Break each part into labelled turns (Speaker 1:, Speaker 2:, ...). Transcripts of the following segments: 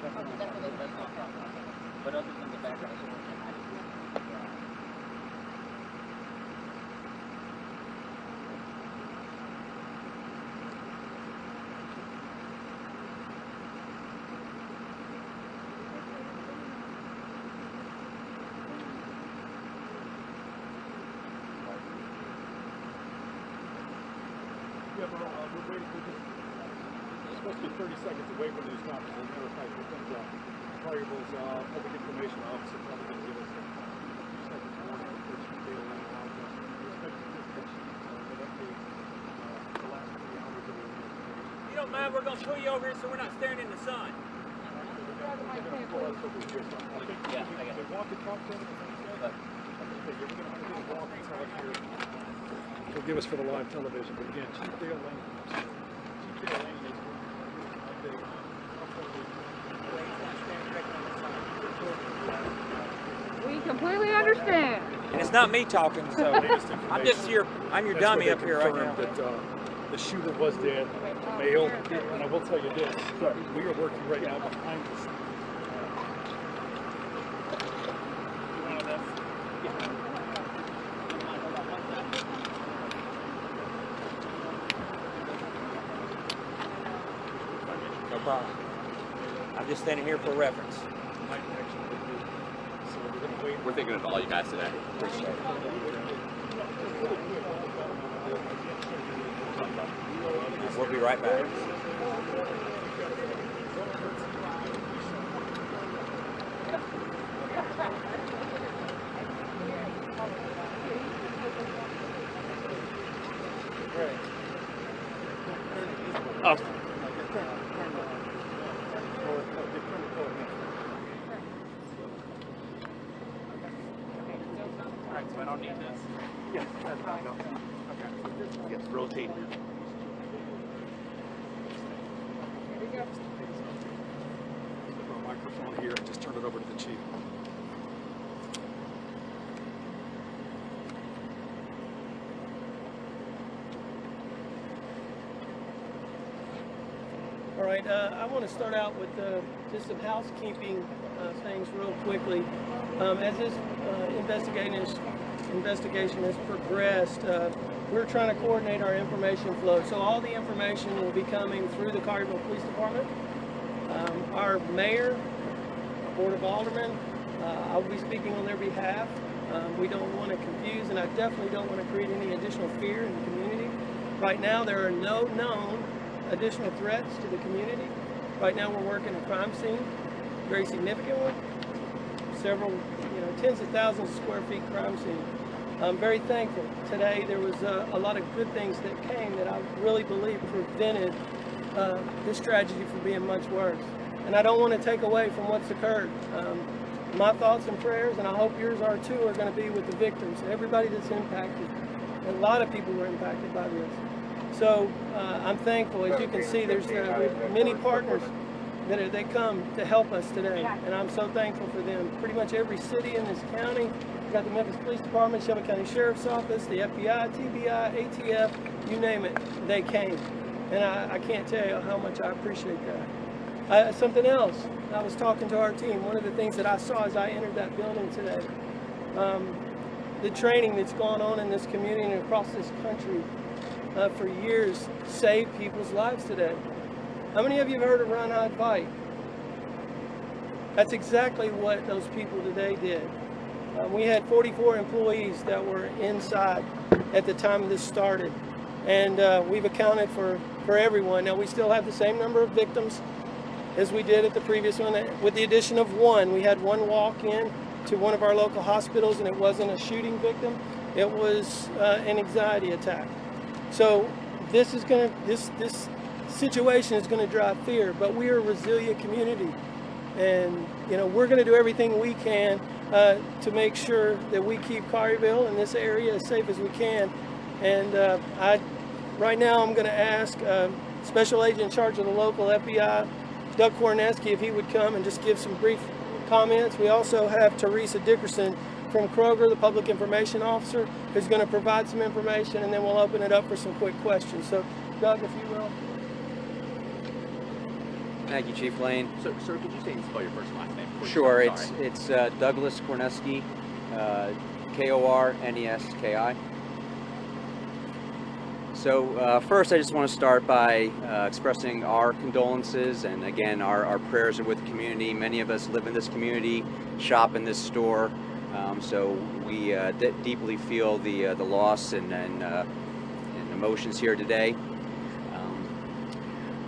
Speaker 1: That's not a problem. But other than the background,
Speaker 2: Yeah, well, we're waiting. It's supposed to be 30 seconds away from these conferences. As a matter of fact, we think Variable's public information officer probably going to give us just like a warning of which data line out. We expect to get an update the last 3 hours of the information.
Speaker 3: You don't mind, we're going to pull you over here so we're not staring in the sun.
Speaker 2: They're going to pull us over here. So I think they want to talk to us. They're going to walk and tell us here. They'll give us for the live television, but again, Chief Dale Lane is
Speaker 4: We completely understand.
Speaker 3: And it's not me talking, so I'm your dummy up here right now.
Speaker 2: That the shooter was dead, male, and I will tell you this, we are working right now behind the scenes.
Speaker 3: No problem. I'm just standing here for reference.
Speaker 5: We're thinking of all you guys today.
Speaker 3: Appreciate it. We'll be right back.
Speaker 2: Oh.
Speaker 5: Alright, so I don't need this.
Speaker 2: Yes, that's fine. Okay. Yes, rotate. Microphone here and just turn it over to the chief.
Speaker 6: All right, I want to start out with just some housekeeping things real quickly. As this investigation has progressed, we're trying to coordinate our information flow. So all the information will be coming through the Collierville Police Department. Our mayor, our board of aldermen, I'll be speaking on their behalf. We don't want to confuse, and I definitely don't want to create any additional fear in the community. Right now, there are no known additional threats to the community. Right now, we're working a crime scene, very significant one. Several, tens of thousands of square feet crime scene. I'm very thankful. Today, there was a lot of good things that came that I really believe prevented this tragedy from being much worse. And I don't want to take away from what's occurred. My thoughts and prayers, and I hope yours are too, are going to be with the victims, everybody that's impacted. A lot of people were impacted by this. So I'm thankful. As you can see, there's many partners that come to help us today, and I'm so thankful for them. Pretty much every city in this county, we've got the Memphis Police Department, Shelby County Sheriff's Office, the FBI, TBI, ATF, you name it, they came. And I can't tell you how much I appreciate that. Something else, I was talking to our team. One of the things that I saw as I entered that building today, the training that's gone on in this community and across this country for years saved people's lives today. How many of you have heard of Run, Hide, Fight? That's exactly what those people today did. We had 44 employees that were inside at the time this started, and we've accounted for everyone. Now, we still have the same number of victims as we did at the previous one, with the addition of one. We had one walk-in to one of our local hospitals, and it wasn't a shooting victim. It was an anxiety attack. So this situation is going to drive fear, but we are a resilient community, and we're going to do everything we can to make sure that we keep Collierville and this area as safe as we can. And right now I'm going to ask Special Agent in charge of the local FBI, Doug Korneski, if he would come and just give some brief comments. We also have Teresa Dickerson from Kroger, the Public Information Officer, who's going to provide some information, and then we'll open it up for some quick questions. So, Doug, if you will.
Speaker 3: Thank you, Chief Lane.
Speaker 5: So, sir, could you say and spell your first and last name? before you
Speaker 3: Sure,
Speaker 5: start?
Speaker 3: it's
Speaker 5: Sorry.
Speaker 3: Douglas Korneski, Korneski. So first, I just want to start by expressing our condolences, and again, our prayers are with the community. Many of us live in this community, shop in this store, so we deeply feel the loss and emotions here today.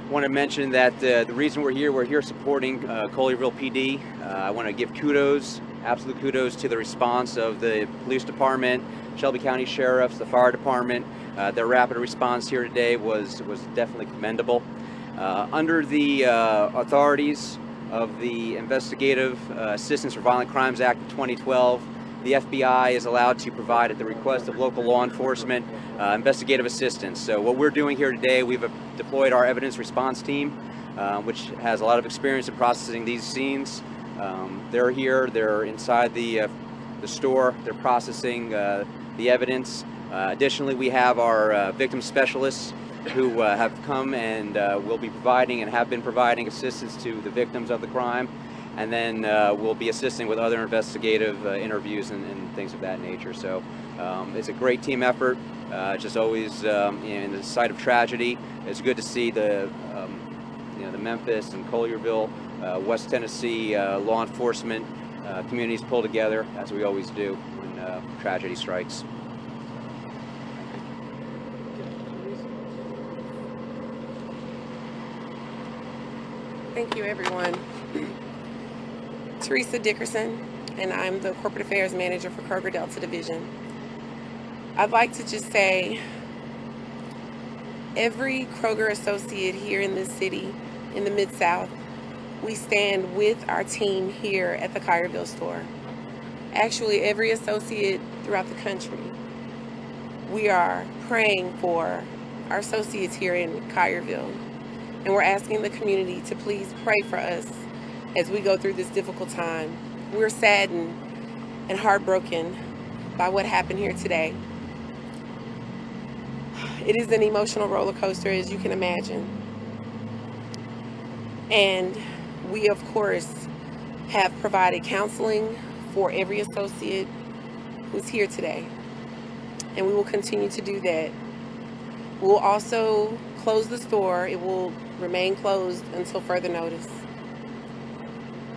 Speaker 3: I want to mention that the reason we're here supporting Collierville PD. I want to give absolute kudos to the response of the police department, Shelby County Sheriffs, the fire department. Their rapid response here today was definitely commendable. Under the authorities of the Investigative Assistance for Violent Crimes Act of 2012, the FBI is allowed to provide, at the request of local law enforcement, investigative assistance. So what we're doing here today, we've deployed our evidence response team, which has a lot of experience in processing these scenes. They're here, they're inside the store, they're processing the evidence. Additionally, we have our victim specialists who have come and will be providing and have been providing assistance to the victims of the crime. And then we'll be assisting with other investigative interviews and things of that nature. So it's a great team effort. Just always in the site of tragedy, it's good to see the Memphis and Collierville, West Tennessee law enforcement communities pull together, as we always do when tragedy strikes.
Speaker 7: Thank you, everyone. Teresa Dickerson, and I'm the Corporate Affairs Manager for Kroger Delta Division. I'd like to just say, every Kroger associate here in this city, in the Mid-South, we stand with our team here at the Collierville store. Actually, every associate throughout the country. We are praying for our associates here in Collierville, and we're asking the community to please pray for us as we go through this difficult time. We're saddened and heartbroken by what happened here today. It is an emotional roller coaster, as you can imagine. And we, of course, have provided counseling for every associate who's here today. And we will continue to do that. We'll also close the store. It will remain closed until further notice.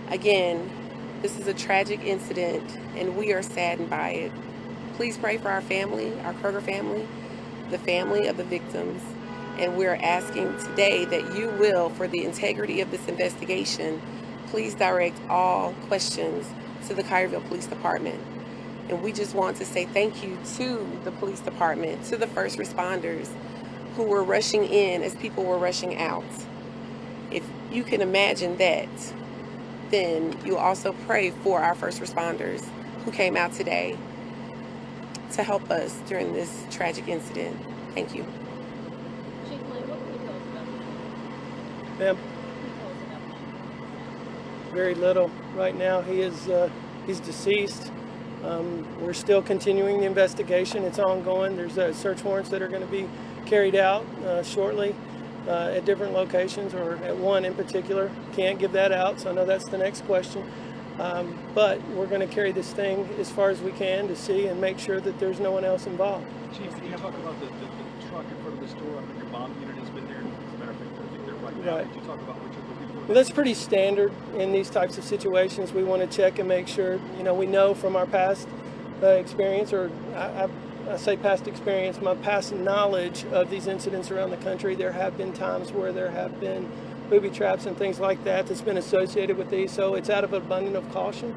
Speaker 7: Again, this is a tragic incident, and we are saddened by it. Please pray for our family, our Kroger family, the family of the victims, and we're asking today that you will, for the integrity of this investigation, please direct all questions to the Collierville Police Department. And we just want to say thank you to the police department, to the first responders who were rushing in as people were rushing out. If you can imagine that, then you'll also pray for our first responders who came out today to help us during this tragic incident. Thank you.
Speaker 4: Chief Lane, what can you tell us about
Speaker 6: Ma'am, very little right now. He's deceased. We're still continuing the investigation. It's ongoing. There's search warrants that are going to be carried out shortly at different locations, or at one in particular. Can't give that out, so I know that's the next question. But we're going to carry this thing as far as we can to see and make sure that there's no one else involved.
Speaker 2: Chief, can you talk about the truck in front of the store? I think your bomb unit has been there. As a matter of fact, I think they're right now.
Speaker 6: Right.
Speaker 2: Could you talk about what you're looking for?
Speaker 6: Well, that's pretty standard in these types of situations. We want to check and make sure, we know from our past experience, or I say past experience, my past knowledge of these incidents around the country. There have been times where there have been booby traps and things like that that's been associated with these, so it's out of abundance of caution.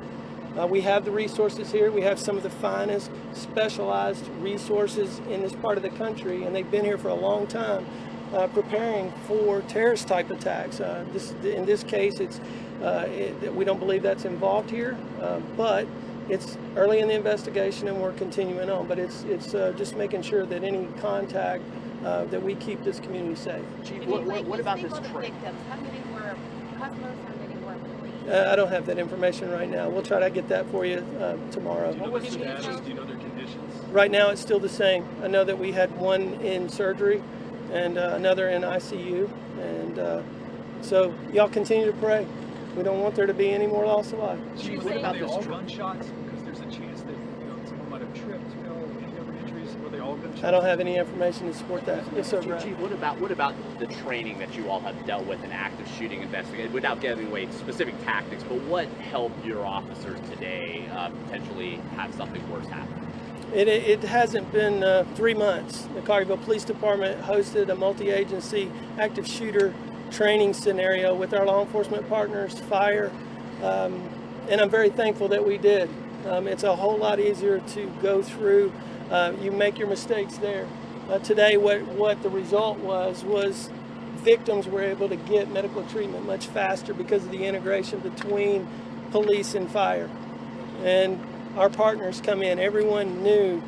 Speaker 6: We have the resources here. We have some of the finest specialized resources in this part of the country, and they've been here for a long time preparing for terrorist type attacks. In this case, we don't believe that's involved here, but it's early in the investigation and we're continuing on. But it's just making sure that any contact, that we keep this community safe.
Speaker 5: Chief, what about this truck?
Speaker 4: victims? How many were customers? How many were police?
Speaker 6: I don't have that information right now. We'll try to get that for you tomorrow.
Speaker 2: Do you know the status? Do you know their conditions?
Speaker 6: Right now, it's still the same. I know that we had one in surgery and another in ICU, and So y'all continue to pray. We don't want there to be any more loss of life.
Speaker 2: Chief, what about those gunshots? Because there's a chance that someone might have tripped. Any other injuries? Were they all gunshots?
Speaker 6: I don't have any information to support that. Yes, sir, Brad.
Speaker 5: Chief, what about the training that you all have dealt with in active shooting investigation? Without giving away specific tactics, but what helped your officers today potentially have something worse happen?
Speaker 6: It hasn't been 3 months. The Collierville Police Department hosted a multi-agency active shooter training scenario with our law enforcement partners, fire, and I'm very thankful that we did. It's a whole lot easier to go through. You make your mistakes there. Today, what the result was victims were able to get medical treatment much faster because of the integration between police and fire. And our partners come in. Everyone knew.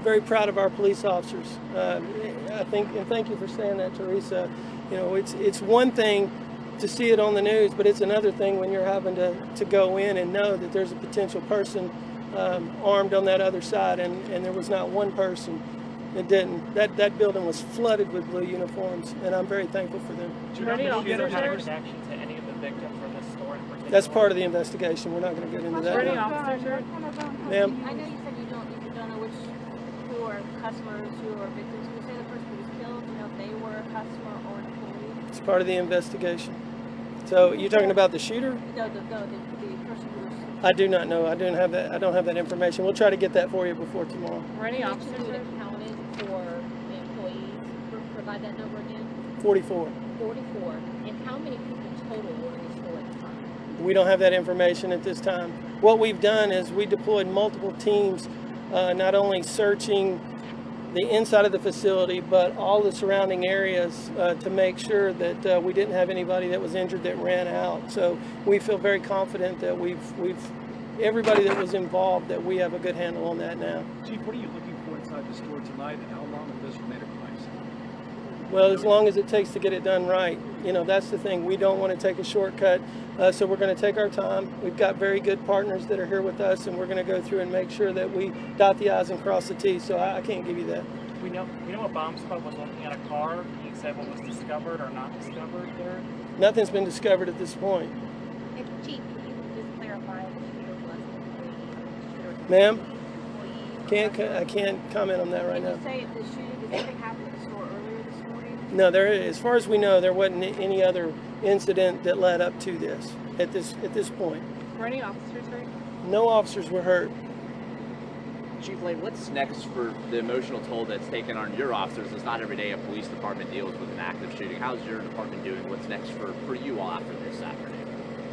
Speaker 6: Very proud of our police officers. I think, and thank you for saying that, Teresa. It's one thing to see it on the news, but it's another thing when you're having to go in and know that there's a potential person armed on that other side, and there was not one person that didn't. That building was flooded with blue uniforms, and I'm very thankful for them.
Speaker 1: Any officers had a reaction to any of the victims from this store in particular?
Speaker 6: That's part of the investigation. We're not going to get into that.
Speaker 1: Any officers hurt?
Speaker 6: Ma'am?
Speaker 4: I know you said you don't know who are customers, who are victims. Can you say the person who was killed, if they were a customer or an employee?
Speaker 6: It's part of the investigation. So you're talking about the shooter?
Speaker 4: No, the person who was...
Speaker 6: I do not know. I don't have that information. We'll try to get that for you before tomorrow.
Speaker 4: Were any officers accounted for the employees? Provide that number again.
Speaker 6: 44.
Speaker 4: 44. And how many people total were in the store at the time?
Speaker 6: We don't have that information at this time. What we've done is we deployed multiple teams, not only searching the inside of the facility, but all the surrounding areas to make sure that we didn't have anybody that was injured that ran out. So we feel very confident that we've everybody that was involved, that we have a good handle on that now.
Speaker 2: Chief, what are you looking for inside the store tonight, and how long will this remain a crisis?
Speaker 6: Well, as long as it takes to get it done right. That's the thing. We don't want to take a shortcut, so we're going to take our time. We've got very good partners that are here with us, and we're going to go through and make sure that we dot the I's and cross the T's, so I can't give you that.
Speaker 1: We know what bomb squad was looking at a car. Can you say what was discovered or not discovered there?
Speaker 6: Nothing's been discovered at this point.
Speaker 4: Hey, Chief, can you just clarify if the shooter was an employee?
Speaker 6: Ma'am?
Speaker 4: Employee?
Speaker 6: I can't comment on that right now.
Speaker 4: Can you say if the shooting, did anything happen at the store earlier this morning?
Speaker 6: No, as far as we know, there wasn't any other incident that led up to this at this point.
Speaker 4: Were any officers hurt?
Speaker 6: No officers were hurt.
Speaker 5: Chief Lane, what's next for the emotional toll that's taken on your officers? It's not every day a police department deals with an active shooting. How's your department doing? What's next for you all after this Saturday?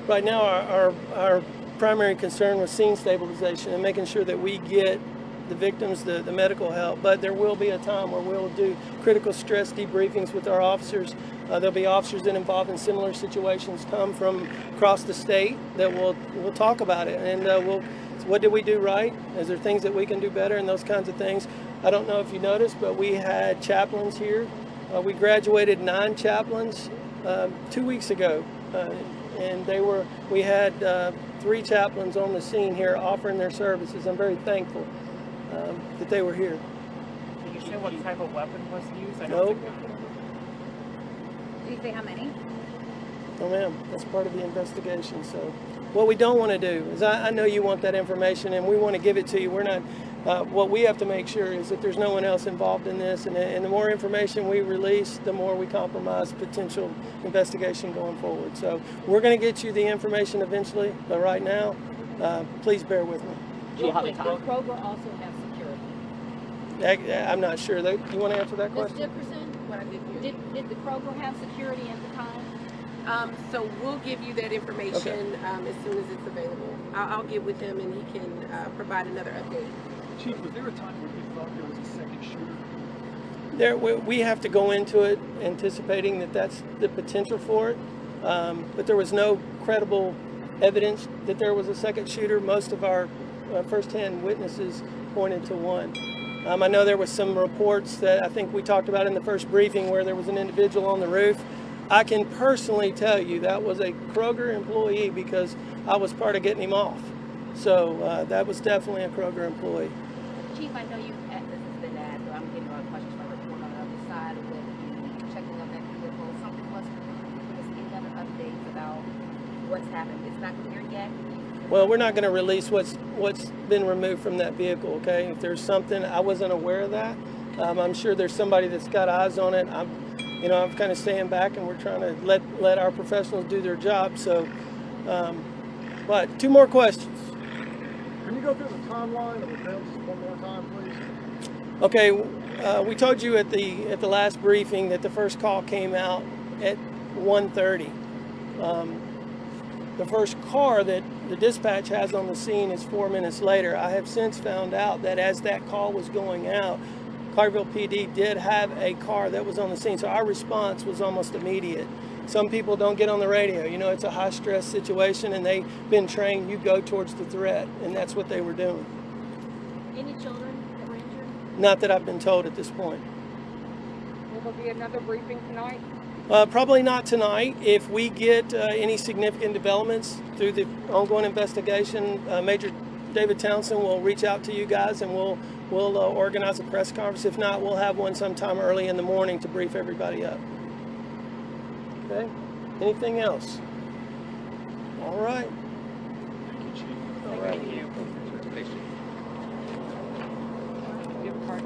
Speaker 6: Right now, our primary concern was scene stabilization and making sure that we get the victims the medical help. But there will be a time where we'll do critical stress debriefings with our officers. There'll be officers that involved in similar situations come from across the state that we'll talk about it, and what did we do right? Is there things that we can do better, and those kinds of things? I don't know if you noticed, but we had chaplains here. We graduated 9 chaplains 2 weeks ago, and we had 3 chaplains on the scene here offering their services. I'm very thankful that they were here.
Speaker 1: Can you say what type of weapon was used?
Speaker 6: No.
Speaker 4: Did you say how many?
Speaker 6: Oh, ma'am, that's part of the investigation. So what we don't want to do is, I know you want that information, and we want to give it to you. We're not. What we have to make sure is that there's no one else involved in this, and the more information we release, the more we compromise potential investigation going forward. So we're going to get you the information eventually, but right now, please bear with me.
Speaker 5: Chief, how many
Speaker 4: Will
Speaker 5: times?
Speaker 4: Kroger also have security?
Speaker 6: I'm not sure. You want to answer that question?
Speaker 4: Ms. Dickerson, did the Kroger have security at the time?
Speaker 7: So we'll give you that information as soon as it's available. I'll get with him and he can provide another update.
Speaker 2: Chief, was there a time where you thought there was a second shooter?
Speaker 6: We have to go into it anticipating that that's the potential for it, but there was no credible evidence that there was a second shooter. Most of our first-hand witnesses pointed to one. I know there was some reports that I think we talked about in the first briefing where there was an individual on the roof. I can personally tell you that was a Kroger employee because I was part of getting him off. So that was definitely a Kroger employee.
Speaker 4: Chief, I know this has been asked, but I'm getting a lot of questions from a report on the other side with you checking on that vehicle. Something was in that happened? It's not clear yet?
Speaker 6: Well, we're not going to release what's been removed from that vehicle, okay? If there's something, I wasn't aware of that. I'm sure there's somebody that's got eyes on it. I'm kind of staying back, and we're trying to let our professionals do their job. So, but 2 more questions.
Speaker 2: Can you go through the timeline of events one more time, please?
Speaker 6: Okay, we told you at the last briefing that the first call came out at 1:30. The first car that the dispatch has on the scene is 4 minutes later. I have since found out that as that call was going out, Collierville PD did have a car that was on the scene, so our response was almost immediate. Some people don't get on the radio. You know, it's a high-stress situation, and they've been trained, you go towards the threat, and that's what they were doing.
Speaker 4: Any children that were injured?
Speaker 6: Not that I've been told at this point.
Speaker 8: Will there be another briefing tonight?
Speaker 6: Probably not tonight. If we get any significant developments through the ongoing investigation, Major David Townsend will reach out to you guys, and we'll organize a press conference. If not, we'll have one sometime early in the morning to brief everybody up. Okay? Anything else? All right.
Speaker 2: Thank you, Chief.
Speaker 6: All right.
Speaker 1: Thank you.
Speaker 5: Thanks, Chief.
Speaker 8: Do you have a card?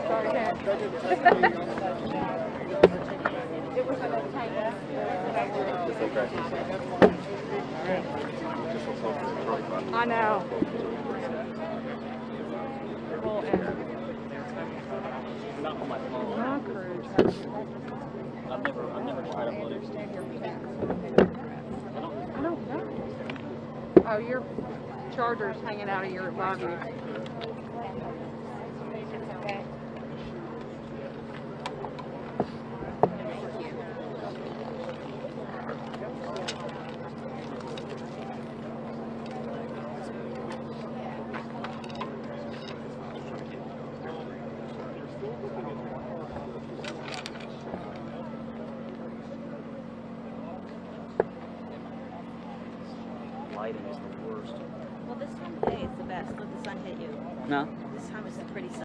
Speaker 8: Sorry, Dad. It was an attack. I know. Well,
Speaker 1: Not on my phone.
Speaker 8: not cruise.
Speaker 1: I've never tried to load it.
Speaker 8: I don't know. Oh, your charger's hanging out of your luggage.
Speaker 1: Lighting is the worst.
Speaker 4: Well, this time of day is the best. Let the sun hit you.
Speaker 3: No.
Speaker 4: This time is pretty sun.